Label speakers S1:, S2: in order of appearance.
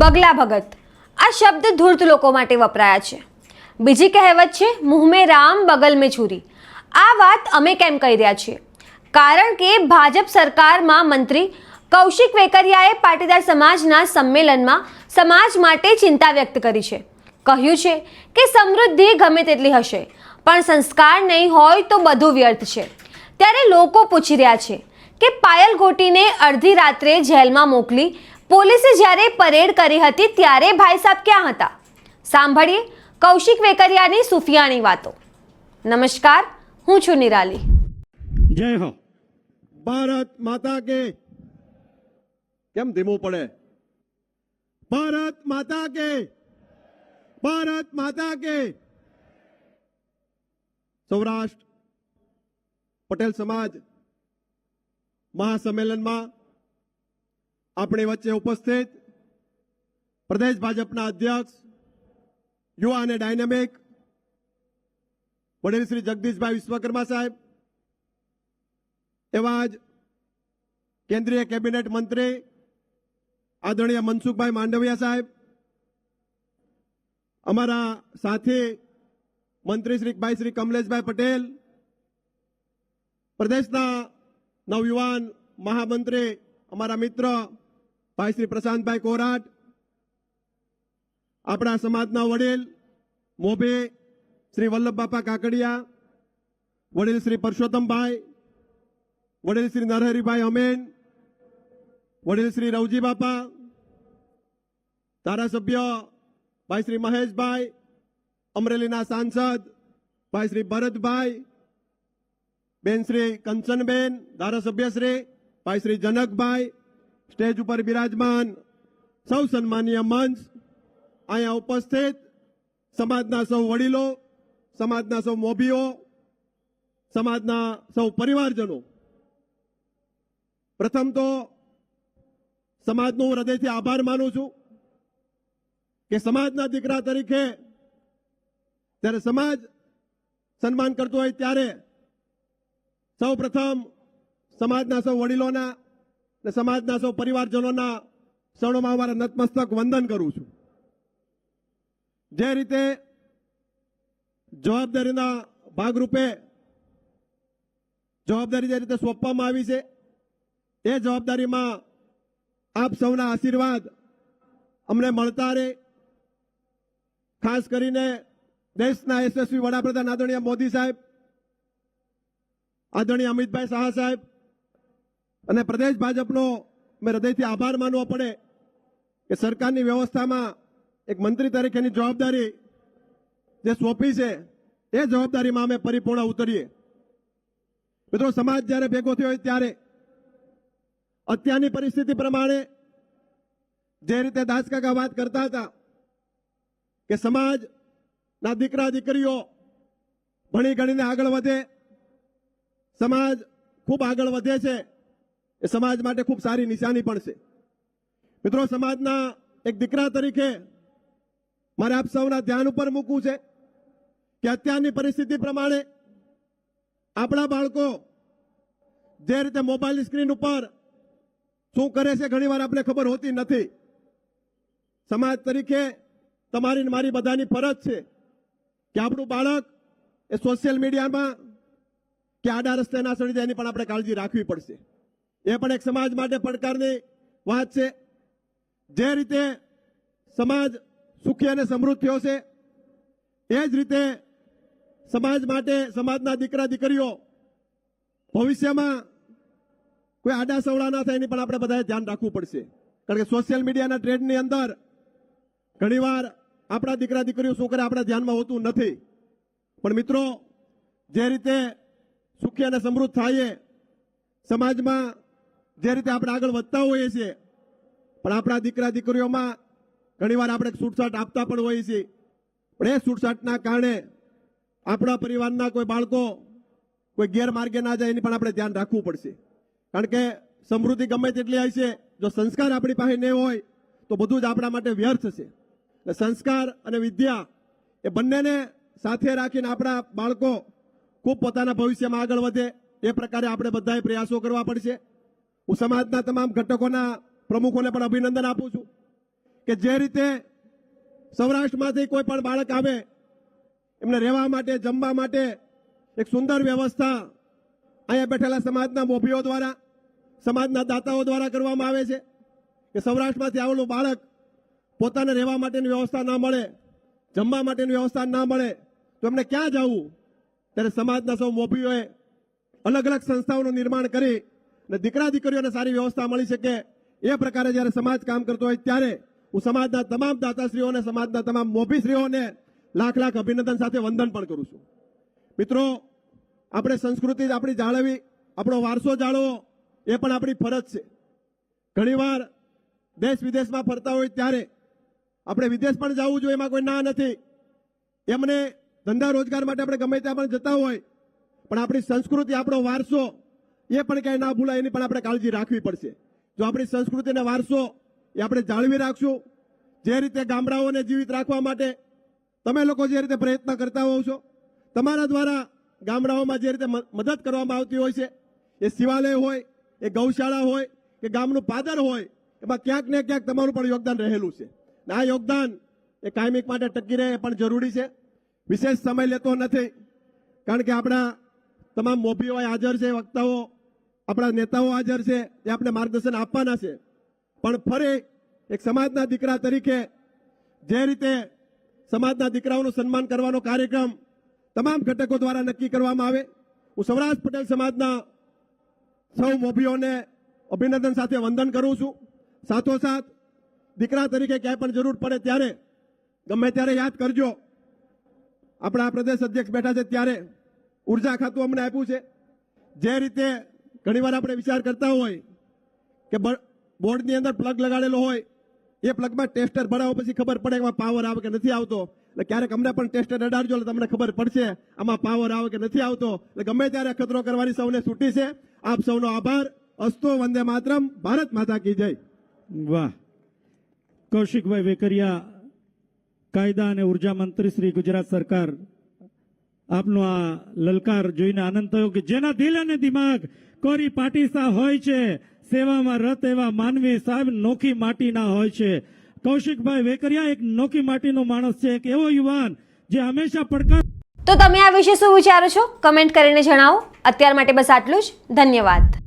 S1: બગલા ભગત આ શબ્દ ધૂર્ત લોકો માટે વપરાયા છે। બીજી કહેવત છે મુંહ મેં રામ બગલ મેં છુરી। આ વાત અમે કેમ કહી રહ્યા છીએ? કારણ કે ભાજપ સરકારમાં મંત્રી કૌશિક વેકરિયાએ પાટીદાર સમાજના સંમેલનમાં સમાજ માટે ચિંતા વ્યક્ત કરી છે। કહ્યું છે કે સમૃદ્ધિ ગમે તેટલી હશે પણ સંસ્કાર નહીં હોય તો બધું વ્યર્થ છે। ત્યારે લોકો પૂછી રહ્યા છે કે પાયલ ગોટીને અડધી રાત્રે જેલમાં મોકલી પોલીસે જ્યારે પરેડ કરી હતી ત્યારે ભાઈ સાહેબ ક્યાં હતા? સાંભળીએ કૌશિક વેકરિયાની સુફિયાણી વાતો। નમસ્કાર, હું છું નિરાલી।
S2: જય હો। ભારત માતા કે કેમ ધીમું પડે? ભારત માતા કે, ભારત માતા કે। સૌરાષ્ટ્ર પટેલ સમાજ મહાસંમેલનમાં આપણી વચ્ચે ઉપસ્થિત પ્રદેશ ભાજપના અધ્યક્ષ, યુવા અને ડાયનેમિક વડીલ શ્રી જગદીશભાઈ વિશ્વકર્મા સાહેબ, એવા જ કેન્દ્રીય કેબિનેટ મંત્રી આદરણીય મનસુખભાઈ માંડવિયા સાહેબ, અમારા સાથી મંત્રી શ્રી કમલેશભાઈ પટેલ, પ્રદેશના નવયુવાન મહામંત્રી અમારા મિત્ર ભાઈ શ્રી પ્રશાંતભાઈ કોરાટ, આપણા સમાજના વડીલ મોભી શ્રી વલ્લભબાપા કાકડિયા, વડીલ શ્રી પરસોત્તમભાઈ, વડીલ શ્રી નરહરિભાઈ અમેન, વડીલ શ્રી રવજી બાપા, ધારાસભ્ય ભાઈ શ્રી મહેશભાઈ, અમરેલીના સાંસદ ભાઈ શ્રી ભરતભાઈ, બેન શ્રી કંચનબેન, ધારાસભ્ય શ્રી ભાઈ શ્રી જનકભાઈ, સ્ટેજ ઉપર બિરાજમાન સૌ સન્માનીય મંચ, અહીંયા ઉપસ્થિત સમાજના સૌ વડીલો, સમાજના સૌ મોભીઓ, સમાજના સૌ પરિવારજનો, પ્રથમ તો સમાજનો હું હૃદયથી આભાર માનું છું કે સમાજના દીકરા તરીકે જ્યારે સમાજ સન્માન કરતો હોય ત્યારે સૌ પ્રથમ સમાજના સૌ વડીલોના અને સમાજના સૌ પરિવારજનોના શરણોમાં અમારા નતમસ્તક વંદન કરું છું। જે રીતે જવાબદારીના ભાગરૂપે જવાબદારી જે રીતે સોંપવામાં આવી છે એ જવાબદારીમાં આપ સૌના આશીર્વાદ અમને મળતા રહે। ખાસ કરીને દેશના યશસ્વી વડાપ્રધાન આદરણીય મોદી સાહેબ, આદરણીય અમિતભાઈ શાહ સાહેબ અને પ્રદેશ ભાજપનો મેં હૃદયથી આભાર માનવો પડે કે સરકારની વ્યવસ્થામાં એક મંત્રી તરીકેની જવાબદારી જે સોંપી છે એ જવાબદારીમાં અમે પરિપૂર્ણ ઉતરીએ। મિત્રો, સમાજ જ્યારે ભેગો થયો હોય ત્યારે અત્યારની પરિસ્થિતિ પ્રમાણે જે રીતે દાસકાકા વાત કરતા હતા કે સમાજના દીકરા દીકરીઓ ભણી ગણીને આગળ વધે, સમાજ ખૂબ આગળ વધે છે, એ સમાજ માટે ખૂબ સારી નિશાની પણ છે। મિત્રો, સમાજના એક દીકરા તરીકે મારે આપ સૌના ધ્યાન ઉપર મૂકવું છે કે અત્યારની પરિસ્થિતિ પ્રમાણે આપણા બાળકો જે રીતે મોબાઈલની સ્ક્રીન ઉપર શું કરે છે ઘણીવાર આપણે ખબર હોતી નથી। સમાજ તરીકે તમારી મારી બધાની ફરજ છે કે આપણું બાળક એ સોશિયલ મીડિયામાં કે આડા રસ્તે ના સડી જાય એની પણ આપણે કાળજી રાખવી પડશે। એ પણ એક સમાજ માટે પડકારની વાત છે। જે રીતે સમાજ સુખી અને સમૃદ્ધ થયો છે એ જ રીતે સમાજ માટે સમાજના દીકરા દીકરીઓ ભવિષ્યમાં કોઈ આડા સવડા ના થાય એની પણ આપણે બધાએ ધ્યાન રાખવું પડશે। કારણ કે સોશિયલ મીડિયાના ટ્રેન્ડની અંદર ઘણીવાર આપણા દીકરા દીકરીઓ શું કરે આપણા ધ્યાનમાં હોતું નથી। પણ મિત્રો, જે રીતે સુખી અને સમૃદ્ધ થાય સમાજમાં, જે રીતે આપણે આગળ વધતા હોઈએ છીએ પણ આપણા દીકરા દીકરીઓમાં ઘણીવાર આપણે છૂટછાટ આપતા પણ હોઈએ છીએ, પણ એ છૂટછાટના કારણે આપણા પરિવારના કોઈ બાળકો કોઈ ગેરમાર્ગે ના જાય એની પણ આપણે ધ્યાન રાખવું પડશે। કારણ કે સમૃદ્ધિ ગમે તેટલી હોય છે, જો સંસ્કાર આપણી પાસે નહીં હોય તો બધું જ આપણા માટે વ્યર્થ છે। સંસ્કાર અને વિદ્યા એ બંનેને સાથે રાખીને આપણા બાળકો ખૂબ પોતાના ભવિષ્યમાં આગળ વધે એ પ્રકારે આપણે બધાએ પ્રયાસો કરવા પડશે। હું સમાજના તમામ ઘટકોના પ્રમુખોને પણ અભિનંદન આપું છું કે જે રીતે સૌરાષ્ટ્રમાંથી કોઈ પણ બાળક આવે એમને રહેવા માટે, જમવા માટે એક સુંદર વ્યવસ્થા અહીંયા બેઠેલા સમાજના મોભીઓ દ્વારા, સમાજના દાતાઓ દ્વારા કરવામાં આવે છે કે સૌરાષ્ટ્રમાંથી આવેલું બાળક પોતાને રહેવા માટેની વ્યવસ્થા ના મળે, જમવા માટેની વ્યવસ્થા ના મળે તો એમને ક્યાં જવું? ત્યારે સમાજના સૌ મોભીઓએ અલગ અલગ સંસ્થાઓનું નિર્માણ કરી અને દીકરા દીકરીઓને સારી વ્યવસ્થા મળી શકે એ પ્રકારે જ્યારે સમાજ કામ કરતો હોય ત્યારે હું સમાજના તમામ દાતાશ્રીઓને, સમાજના તમામ મોભીશ્રીઓને લાખ લાખ અભિનંદન સાથે વંદન પણ કરું છું. મિત્રો, આપણે સંસ્કૃતિ આપણી જાળવવી, આપણો વારસો જાળવવો એ પણ આપણી ફરજ છે. ઘણીવાર દેશ વિદેશમાં ફરતા હોય ત્યારે આપણે વિદેશ પણ જવું જોઈએ, એમાં કોઈ ના નથી. એમને ધંધા રોજગાર માટે આપણે ગમે ત્યાં પણ જતા હોય, પણ આપણી સંસ્કૃતિ, આપણો વારસો એ પણ ક્યાંય ના ભૂલાય એની પણ આપણે કાળજી રાખવી પડશે. જો આપણી સંસ્કૃતિ અને વારસો એ આપણે જાળવી રાખશું, જે રીતે ગામડાઓને જીવિત રાખવા માટે તમે લોકો જે રીતે પ્રયત્ન કરતા હોવ છો, તમારા દ્વારા ગામડાઓમાં જે રીતે મદદ કરવામાં આવતી હોય છે, એ શિવાલય હોય, એ ગૌશાળા હોય કે ગામનું પાદર હોય, એમાં ક્યાંક ને ક્યાંક તમારું પણ યોગદાન રહેલું છે. આ યોગદાન એ કાયમિક માટે ટકી રહે એ પણ જરૂરી છે. વિશેષ સમય લેતો નથી, કારણ કે આપણા તમામ મોભીઓ હાજર છે, વક્તાઓ, આપણા નેતાઓ હાજર છે, એ આપણે માર્ગદર્શન આપવાના છે. પણ ફરી એક સમાજના દીકરા તરીકે જે રીતે સમાજના દીકરાઓનું સન્માન કરવાનો કાર્યક્રમ તમામ ઘટકો દ્વારા નક્કી કરવામાં આવે, હું સૌરાષ્ટ્ર પટેલ સમાજના સૌ મોભીઓને અભિનંદન સાથે વંદન કરું છું. સાથોસાથ દીકરા તરીકે ક્યાંય પણ જરૂર પડે ત્યારે ગમે ત્યારે યાદ કરજો. આપણા પ્રદેશ અધ્યક્ષ બેઠા છે ત્યારે ઉર્જા ખાતું અમને આપ્યું છે. જે રીતે ઘણીવાર આપણે વિચાર કરતા હોય કે બોર્ડની અંદર પ્લગ લગાડેલો હોય, એ પ્લગમાં ટેસ્ટર ભરાવો પછી ખબર પડે કે આમાં પાવર આવે કે નથી આવતો. એટલે ક્યારેક અમને પણ ટેસ્ટર અડાડજો એટલે તમને ખબર પડશે આમાં પાવર આવે કે નથી આવતો. એટલે ગમે ત્યારે અખતરો કરવાની સૌને છૂટી છે. આપ સૌનો આભાર. અસ્તો, વંદે માતરમ. ભારત માતા કી જય.
S3: વાહ. કૌશિકભાઈ વેકરિયા, કાયદા અને ઉર્જા મંત્રી શ્રી, ગુજરાત સરકાર, આપનો આ લલકાર જોઈને આનંદ થયો કે જેના દિલ અને દિમાગ કોરી પાટીસા હોય છે, સેવામાં રત એવા માનવી સાહેબ નોખી માટીના હોય છે. કૌશિકભાઈ વેકરિયા એક નોખી માટીનો માણસ છે, એક એવો યુવાન જે હંમેશા પડકાર.
S1: તો તમે આ વિશે શું વિચારો છો? કમેન્ટ કરીને જણાવો. અત્યાર માટે બસ આટલું જ. ધન્યવાદ.